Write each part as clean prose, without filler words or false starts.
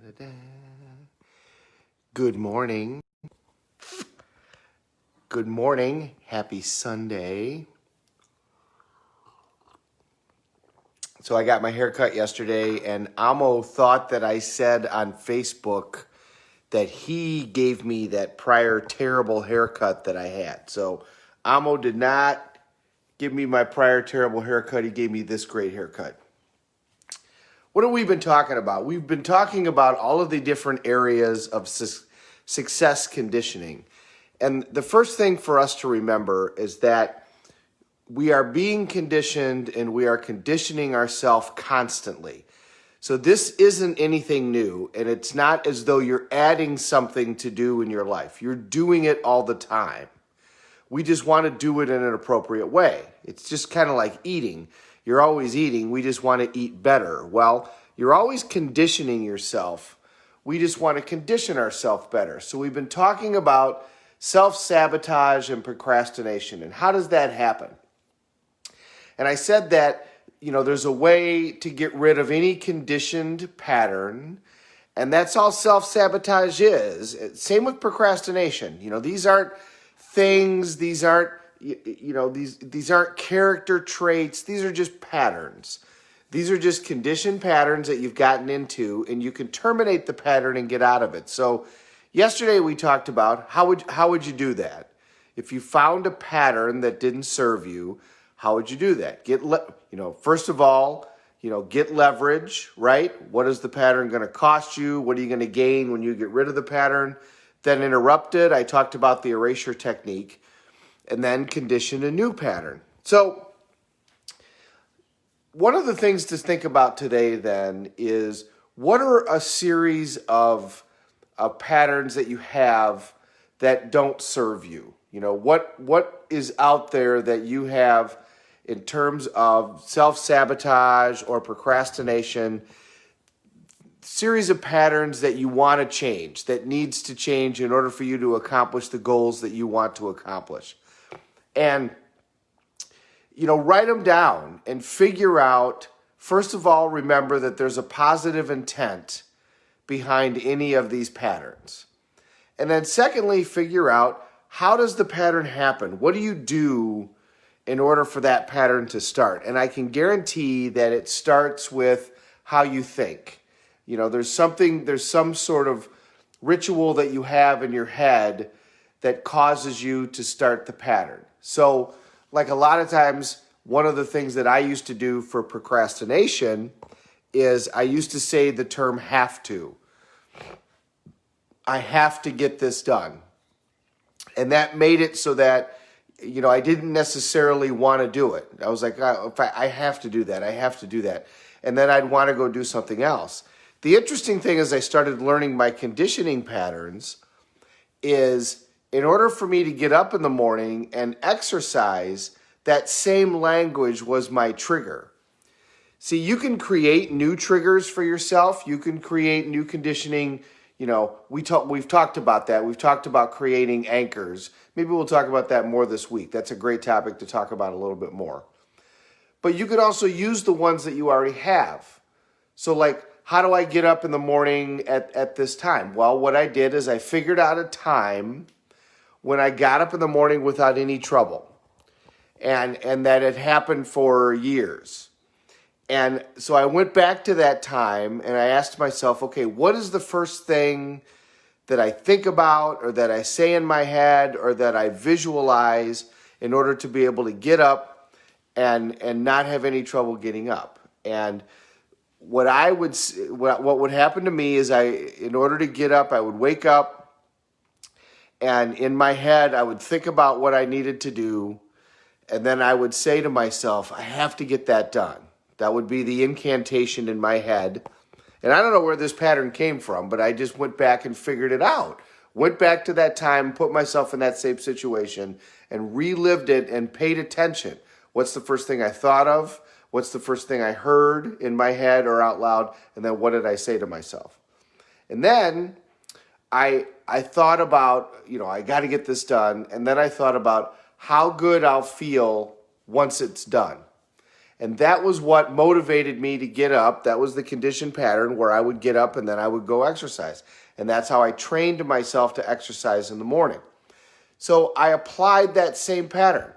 Da-da-da. Good morning. Good morning. Happy Sunday. So I got my hair cut yesterday, and Amo thought that I said on Facebook that he gave me that prior terrible haircut that I had. So Amo did not give me my prior terrible haircut. He gave me this great haircut. What have we been talking about? We've been talking about all of the different areas of success conditioning. And the first thing for us to remember is that we are being conditioned and we are conditioning ourselves constantly. So this isn't anything new, and it's not as though you're adding something to do in your life. You're doing it all the time. We just want to do it in an appropriate way. It's just kind of like eating. You're always eating. We just want to eat better. Well, you're always conditioning yourself. We just want to condition ourselves better. So we've been talking about self-sabotage and procrastination. And how does that happen? And I said that, there's a way to get rid of any conditioned pattern. And that's all self-sabotage is. Same with procrastination. These aren't things. These aren't these aren't character traits. These are just patterns. These are just conditioned patterns that you've gotten into, and you can terminate the pattern and get out of it. So yesterday we talked about how would you do that? If you found a pattern that didn't serve you, how would you do that? First of all, get leverage, right? What is the pattern going to cost you? What are you going to gain when you get rid of the pattern? Then interrupt it. I talked about the erasure technique. And then condition a new pattern. So one of the things to think about today then is, what are a series of patterns that you have that don't serve you? What is out there that you have in terms of self-sabotage or procrastination, series of patterns that you want to change, that needs to change in order for you to accomplish the goals that you want to accomplish. And, write them down and figure out, first of all, remember that there's a positive intent behind any of these patterns. And then secondly, figure out, how does the pattern happen? What do you do in order for that pattern to start? And I can guarantee that it starts with how you think. There's some sort of ritual that you have in your head that causes you to start the pattern. So, like a lot of times, one of the things that I used to do for procrastination is I used to say the term have to. I have to get this done. And that made it so that, I didn't necessarily want to do it. I was like, I have to do that. I have to do that. And then I'd want to go do something else. The interesting thing is I started learning my conditioning patterns is, in order for me to get up in the morning and exercise, that same language was my trigger. See, you can create new triggers for yourself. You can create new conditioning. We've talked about that. We've talked about creating anchors. Maybe we'll talk about that more this week. That's a great topic to talk about a little bit more. But you could also use the ones that you already have. So like, how do I get up in the morning at this time? Well, what I did is I figured out a time when I got up in the morning without any trouble. And that had happened for years. And so I went back to that time and I asked myself, okay, what is the first thing that I think about or that I say in my head or that I visualize in order to be able to get up and not have any trouble getting up? And what would happen to me is in order to get up, I would wake up, and in my head, I would think about what I needed to do, and then I would say to myself, I have to get that done. That would be the incantation in my head. And I don't know where this pattern came from, but I just went back and figured it out. Went back to that time, put myself in that same situation, and relived it and paid attention. What's the first thing I thought of? What's the first thing I heard in my head or out loud? And then what did I say to myself? And then I thought about, I got to get this done. And then I thought about how good I'll feel once it's done. And that was what motivated me to get up. That was the conditioned pattern where I would get up and then I would go exercise. And that's how I trained myself to exercise in the morning. So I applied that same pattern.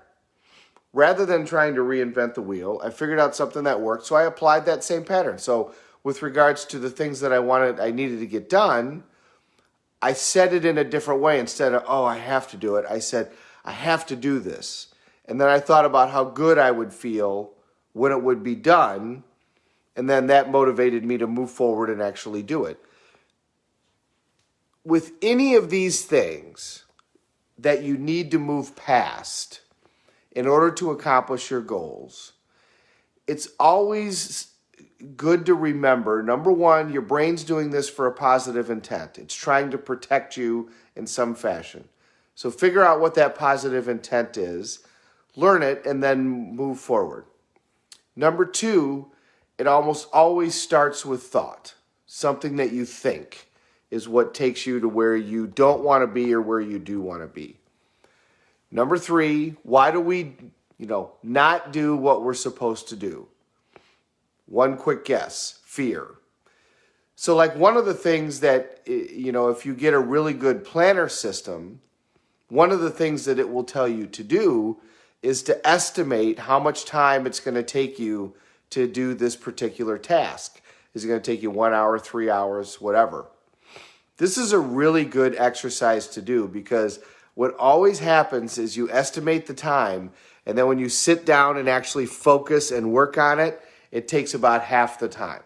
Rather than trying to reinvent the wheel, I figured out something that worked, so I applied that same pattern. So with regards to the things that I needed to get done, I said it in a different way. Instead of, oh, I have to do it, I said, I have to do this. And then I thought about how good I would feel when it would be done, and then that motivated me to move forward and actually do it. With any of these things that you need to move past in order to accomplish your goals, it's always good to remember, number one, your brain's doing this for a positive intent. It's trying to protect you in some fashion. So figure out what that positive intent is, learn it, and then move forward. Number two, it almost always starts with thought. Something that you think is what takes you to where you don't want to be or where you do want to be. Number three, why do we, not do what we're supposed to do? One quick guess, fear. So like one of the things that, if you get a really good planner system, one of the things that it will tell you to do is to estimate how much time it's going to take you to do this particular task. Is it going to take you 1 hour, 3 hours, whatever? This is a really good exercise to do because what always happens is you estimate the time, and then when you sit down and actually focus and work on it, it takes about half the time.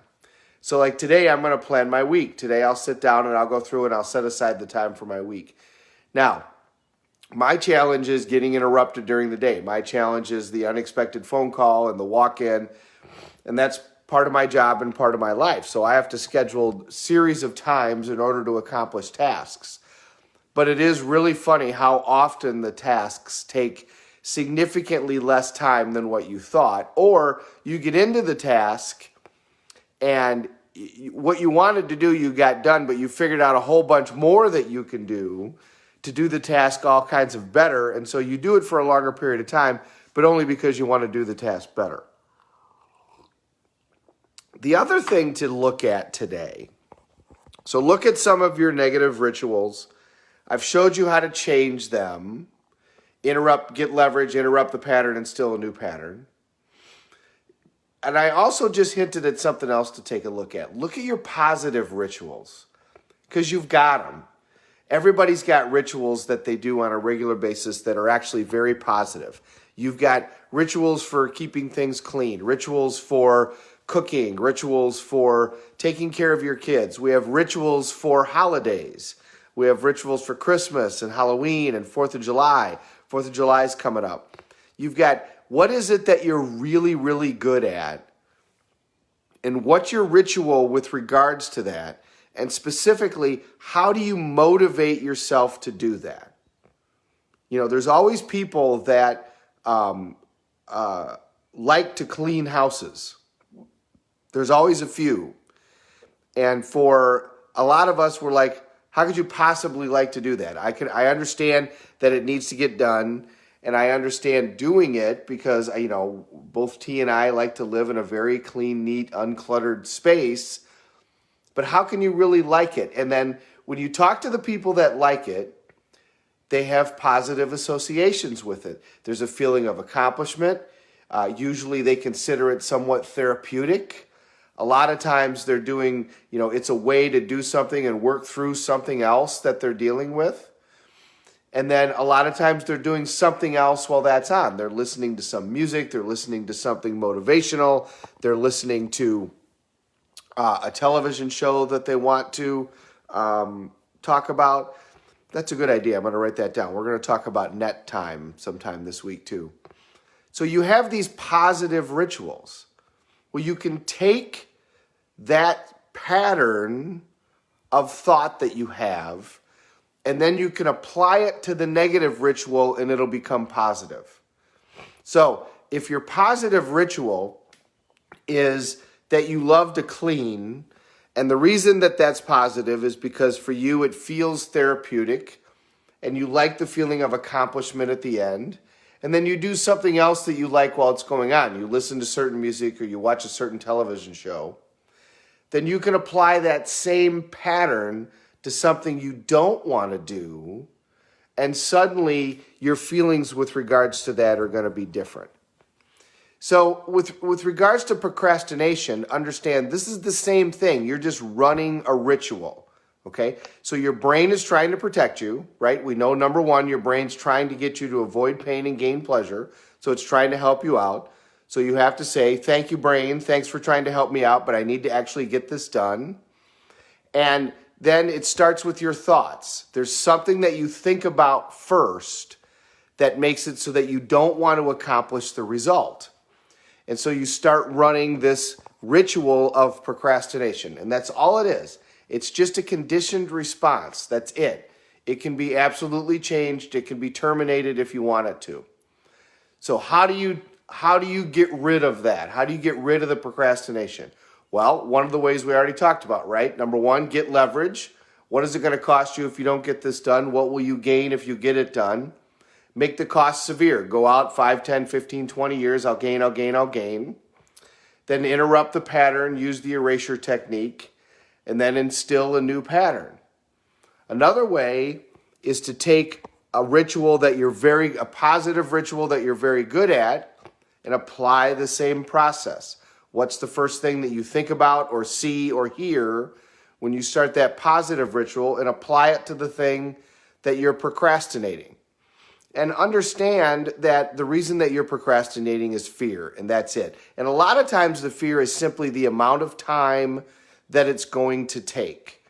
So like today, I'm going to plan my week. Today, I'll sit down and I'll go through and I'll set aside the time for my week. Now, my challenge is getting interrupted during the day. My challenge is the unexpected phone call and the walk-in, and that's part of my job and part of my life. So I have to schedule a series of times in order to accomplish tasks. But it is really funny how often the tasks take significantly less time than what you thought. Or you get into the task and what you wanted to do, you got done, but you figured out a whole bunch more that you can do to do the task all kinds of better. And so you do it for a longer period of time, but only because you want to do the task better. The other thing to look at today, so look at some of your negative rituals. I've showed you how to change them, get leverage, interrupt the pattern, instill a new pattern. And I also just hinted at something else to take a look at. Look at your positive rituals, because you've got them. Everybody's got rituals that they do on a regular basis that are actually very positive. You've got rituals for keeping things clean, rituals for cooking, rituals for taking care of your kids. We have rituals for holidays. We have rituals for Christmas and Halloween and 4th of July. 4th of July is coming up. You've got, what is it that you're really, really good at? And what's your ritual with regards to that? And specifically, how do you motivate yourself to do that? There's always people that like to clean houses. There's always a few. And for a lot of us, we're like, how could you possibly like to do that? I understand that it needs to get done, and I understand doing it because, both T and I like to live in a very clean, neat, uncluttered space. But how can you really like it? And then when you talk to the people that like it, they have positive associations with it. There's a feeling of accomplishment. Usually they consider it somewhat therapeutic. A lot of times they're doing, it's a way to do something and work through something else that they're dealing with. And then a lot of times they're doing something else while that's on. They're listening to some music. They're listening to something motivational. They're listening to a television show that they want to talk about. That's a good idea. I'm going to write that down. We're going to talk about net time sometime this week too. So you have these positive rituals. Well, you can take that pattern of thought that you have, and then you can apply it to the negative ritual, and it'll become positive. So if your positive ritual is that you love to clean, and the reason that that's positive is because for you it feels therapeutic, and you like the feeling of accomplishment at the end, and then you do something else that you like while it's going on. You listen to certain music or you watch a certain television show. Then you can apply that same pattern to something you don't want to do, and suddenly your feelings with regards to that are going to be different. So with regards to procrastination, understand this is the same thing. You're just running a ritual, okay? So your brain is trying to protect you, right? We know, number one, your brain's trying to get you to avoid pain and gain pleasure. So it's trying to help you out. So you have to say, thank you, brain. Thanks for trying to help me out, but I need to actually get this done. And then it starts with your thoughts. There's something that you think about first that makes it so that you don't want to accomplish the result. And so you start running this ritual of procrastination. And that's all it is. It's just a conditioned response. That's it. It can be absolutely changed. It can be terminated if you want it to. So how do you get rid of that? How do you get rid of the procrastination? Well, one of the ways we already talked about, right? Number one, get leverage. What is it going to cost you if you don't get this done? What will you gain if you get it done? Make the cost severe. Go out 5, 10, 15, 20 years. I'll gain. Then interrupt the pattern. Use the erasure technique. And then instill a new pattern. Another way is to take a positive ritual that you're very good at and apply the same process. What's the first thing that you think about or see or hear when you start that positive ritual, and apply it to the thing that you're procrastinating? And understand that the reason that you're procrastinating is fear, and that's it. And a lot of times the fear is simply the amount of time that it's going to take.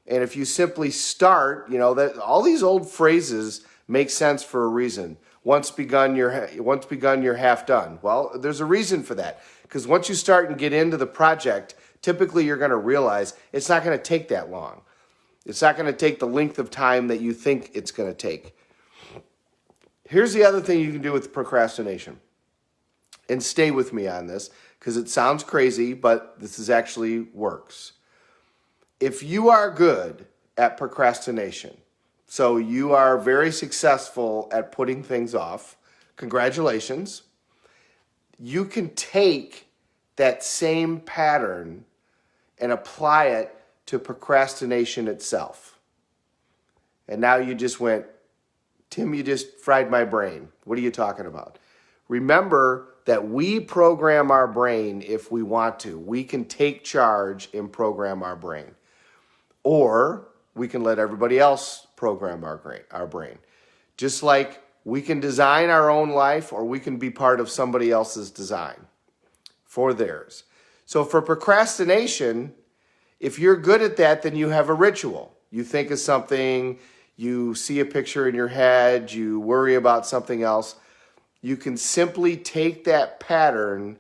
And if you simply start, that all these old phrases make sense for a reason. Once begun, you're half done. Well, there's a reason for that. Because once you start and get into the project, typically you're going to realize it's not going to take that long. It's not going to take the length of time that you think it's going to take. Here's the other thing you can do with procrastination. And stay with me on this, because it sounds crazy, but this actually works. If you are good at procrastination, so you are very successful at putting things off, congratulations. You can take that same pattern and apply it to procrastination itself. And now you just went, Tim, you just fried my brain. What are you talking about? Remember that we program our brain if we want to. We can take charge and program our brain. Or we can let everybody else program our brain. Just like we can design our own life, or we can be part of somebody else's design for theirs. So for procrastination, if you're good at that, then you have a ritual. You think of something, you see a picture in your head, you worry about something else. You can simply take that pattern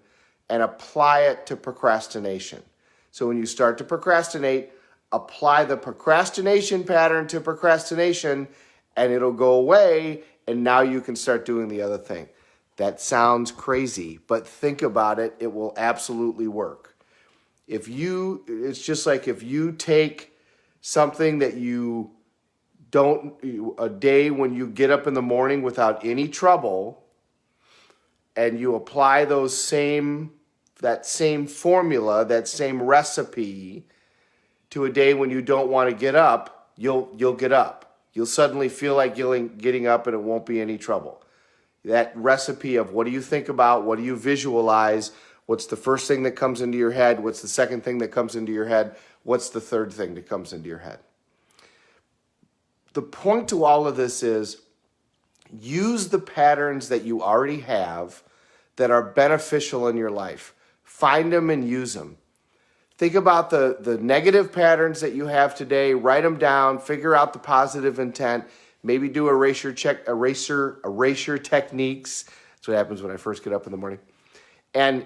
and apply it to procrastination. So when you start to procrastinate, apply the procrastination pattern to procrastination, and it'll go away, and now you can start doing the other thing. That sounds crazy, but think about it. It will absolutely work. It's just like if you take something that you don't, a day when you get up in the morning without any trouble, and you apply that same formula, that same recipe to a day when you don't want to get up, you'll get up. You'll suddenly feel like getting up, and it won't be any trouble. That recipe of what do you think about, what do you visualize, what's the first thing that comes into your head, what's the second thing that comes into your head, what's the third thing that comes into your head. The point to all of this is use the patterns that you already have that are beneficial in your life. Find them and use them. Think about the negative patterns that you have today, write them down, figure out the positive intent, maybe do erasure techniques. That's what happens when I first get up in the morning. And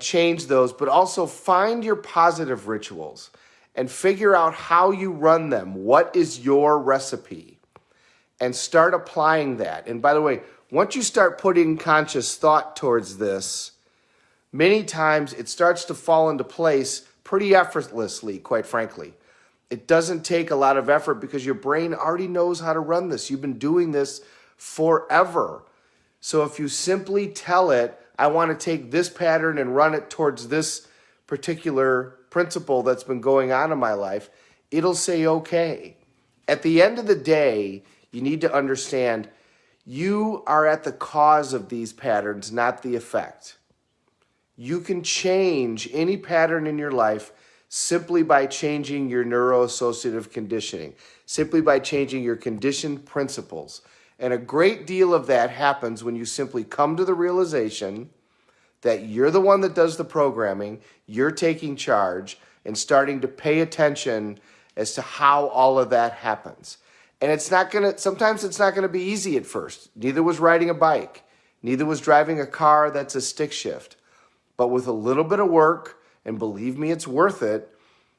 change those, but also find your positive rituals and figure out how you run them. What is your recipe? And start applying that. And by the way, once you start putting conscious thought towards this, many times it starts to fall into place pretty effortlessly, quite frankly. It doesn't take a lot of effort because your brain already knows how to run this. You've been doing this forever. So if you simply tell it, I want to take this pattern and run it towards this particular principle that's been going on in my life, it'll say okay. At the end of the day, you need to understand you are at the cause of these patterns, not the effect. You can change any pattern in your life simply by changing your neuroassociative conditioning, simply by changing your conditioned principles. And a great deal of that happens when you simply come to the realization that you're the one that does the programming, you're taking charge, and starting to pay attention as to how all of that happens. And sometimes it's not gonna be easy at first. Neither was riding a bike. Neither was driving a car that's a stick shift. But with a little bit of work, and believe me, it's worth it,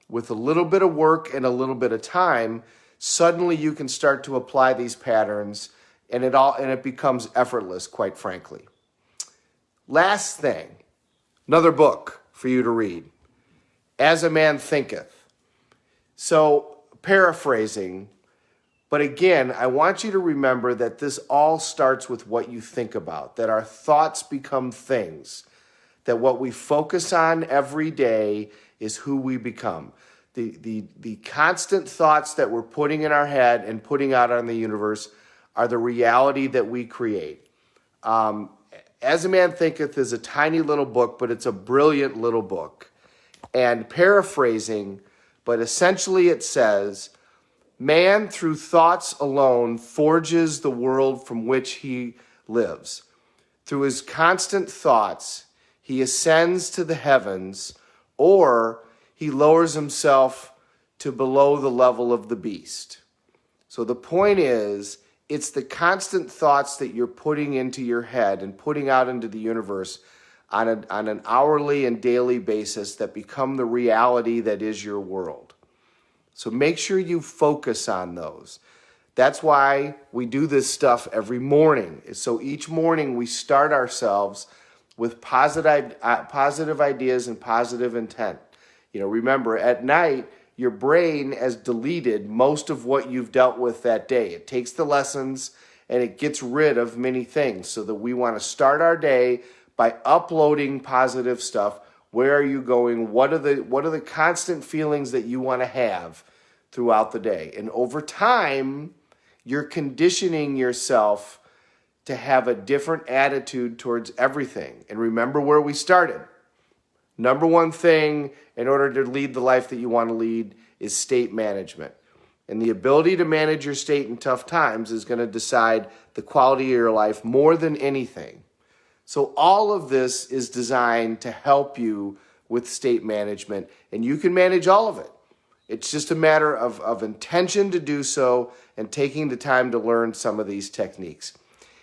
with a little bit of work and a little bit of time, suddenly you can start to apply these patterns, and it becomes effortless, quite frankly. Last thing, another book for you to read, As a Man Thinketh. So, paraphrasing, but again, I want you to remember that this all starts with what you think about, that our thoughts become things, that what we focus on every day is who we become. The constant thoughts that we're putting in our head and putting out on the universe are the reality that we create. As a Man Thinketh is a tiny little book, but it's a brilliant little book. And paraphrasing, but essentially it says, man through thoughts alone forges the world from which he lives. Through his constant thoughts, he ascends to the heavens, or he lowers himself to below the level of the beast. So the point is, it's the constant thoughts that you're putting into your head and putting out into the universe on an hourly and daily basis that become the reality that is your world. So make sure you focus on those. That's why we do this stuff every morning. So each morning we start ourselves with positive ideas and positive intent. Remember, at night, your brain has deleted most of what you've dealt with that day. It takes the lessons and it gets rid of many things, so that we want to start our day by uploading positive stuff. Where are you going? What are the constant feelings that you want to have throughout the day? And over time, you're conditioning yourself to have a different attitude towards everything. And remember where we started. Number one thing in order to lead the life that you want to lead is state management. And the ability to manage your state in tough times is going to decide the quality of your life more than anything. So all of this is designed to help you with state management, and you can manage all of it. It's just a matter of intention to do so and taking the time to learn some of these techniques.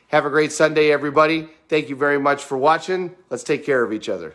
Have a great Sunday, everybody. Thank you very much for watching. Let's take care of each other.